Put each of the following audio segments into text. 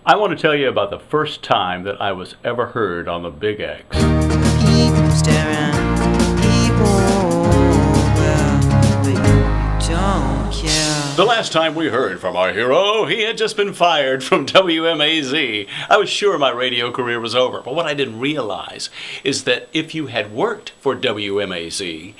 I want to tell you about the first time that I was ever heard on the Big X. People staring, people but you don't care. The last time we heard from our hero, he had just been fired from WMAZ. I was sure my radio career was over, but what I didn't realize is that if you had worked for WMAZ,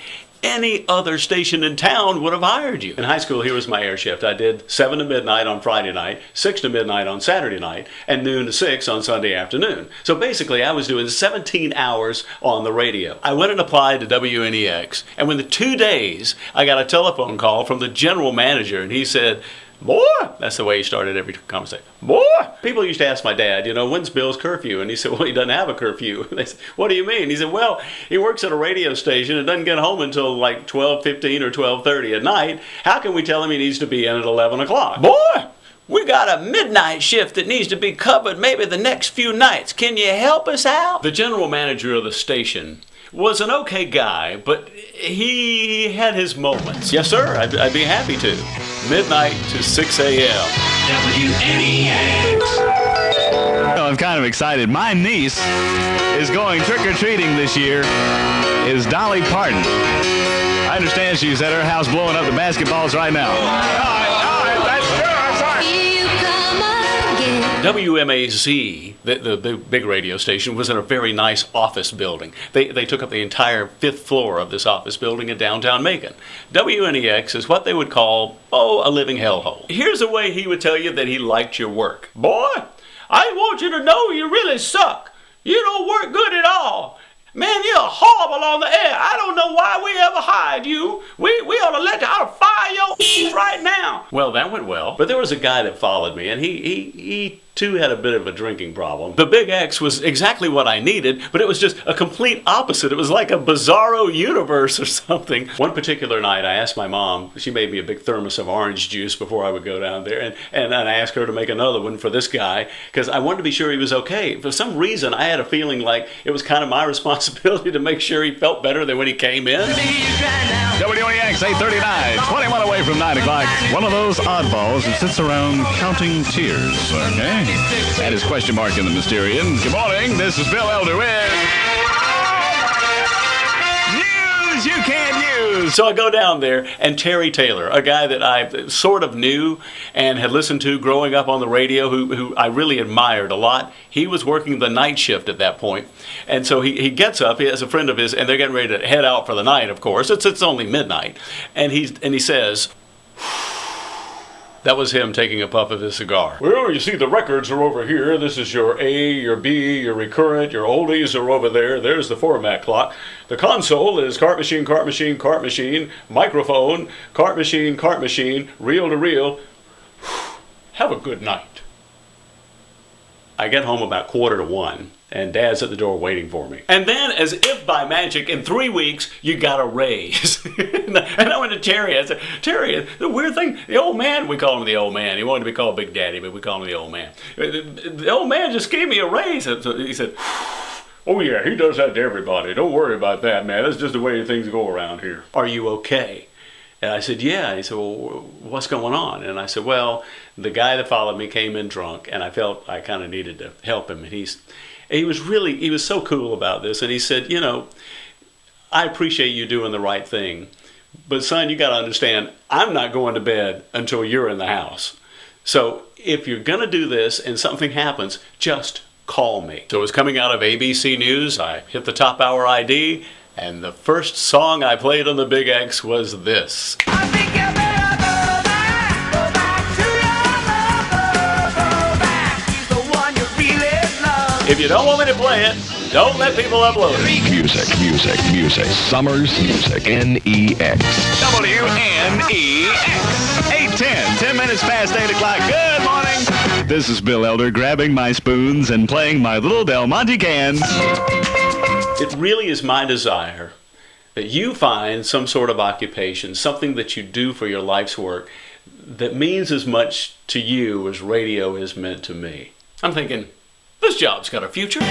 any other station in town would have hired you. In high school, here was my air shift. I did 7 to midnight on Friday night, 6 to midnight on Saturday night, and noon to 6 on Sunday afternoon. So basically, I was doing 17 hours on the radio. I went and applied to WNEX, and within 2 days, I got a telephone call from the general manager, and he said, "Boy," that's the way he started every conversation. "Boy," people used to ask my dad, when's Bill's curfew? And he said, well, he doesn't have a curfew. They said, what do you mean? He said, well, he works at a radio station and doesn't get home until like 12:15 or 12:30 at night. How can we tell him he needs to be in at 11 o'clock? Boy, we got a midnight shift that needs to be covered maybe the next few nights. Can you help us out? The general manager of the station was an okay guy, but he had his moments. Yes, sir, I'd be happy to. Midnight to 6 a.m. WNEX. I'm kind of excited. My niece is going trick-or-treating this year, is Dolly Parton. I understand she's at her house blowing up the basketballs right now. WMAZ, the big radio station, was in a very nice office building. They took up the entire 5th floor of this office building in downtown Macon. WNEX is what they would call, a living hellhole. Here's a way he would tell you that he liked your work. "Boy, I want you to know you really suck. You don't work good at all. Man, you're horrible on the air. I don't know why we ever hired you. We ought to fire your right now." Well, that went well. But there was a guy that followed me, and he too had a bit of a drinking problem. The Big X was exactly what I needed, but it was just a complete opposite. It was like a bizarro universe or something. One particular night, I asked my mom, she made me a big thermos of orange juice before I would go down there, and I asked her to make another one for this guy, because I wanted to be sure he was okay. For some reason, I had a feeling like it was kind of my responsibility to make sure he felt better than when he came in. WNEX 839, 21 away from 9 o'clock. One of those oddballs who sits around counting tears, okay? And his question mark in the Mysterian. Good morning, this is Bill Elder with News You Can't Use. So I go down there, and Terry Taylor, a guy that I sort of knew and had listened to growing up on the radio, who I really admired a lot, he was working the night shift at that point. And so he gets up, he has a friend of his, and they're getting ready to head out for the night, of course. It's only midnight. And he says, that was him taking a puff of his cigar. "Well, you see the records are over here. This is your A, your B, your recurrent, your oldies are over there. There's the format clock. The console is cart machine, cart machine, cart machine, microphone, cart machine, reel to reel. Have a good night." I get home about 1:15, and Dad's at the door waiting for me. And then, as if by magic, in 3 weeks, you got a raise. And I went to Terry. I said, "Terry, the weird thing, the old man," we call him the old man. He wanted to be called Big Daddy, but we call him the old man. "The old man just gave me a raise." So he said, "Oh yeah, he does that to everybody. Don't worry about that, man. That's just the way things go around here. Are you okay?" And I said, "Yeah." And he said, "Well, what's going on?" And I said, "Well, the guy that followed me came in drunk, and I felt I kind of needed to help him." And he was so cool about this. And he said, "I appreciate you doing the right thing, but son, you got to understand, I'm not going to bed until you're in the house. So if you're going to do this and something happens, just call me." So it was coming out of ABC News. I hit the top hour ID, and the first song I played on the Big X was this. I think you better go back to your love, go back. He's the one you really love. If you don't want me to play it, don't let people upload it. Music. Summer's Music. NEX. WNEX 8:10, 10 minutes past 8 o'clock. Good morning. This is Bill Elder grabbing my spoons and playing my little Del Monte cans. It really is my desire that you find some sort of occupation, something that you do for your life's work that means as much to you as radio has meant to me. I'm thinking, this job's got a future.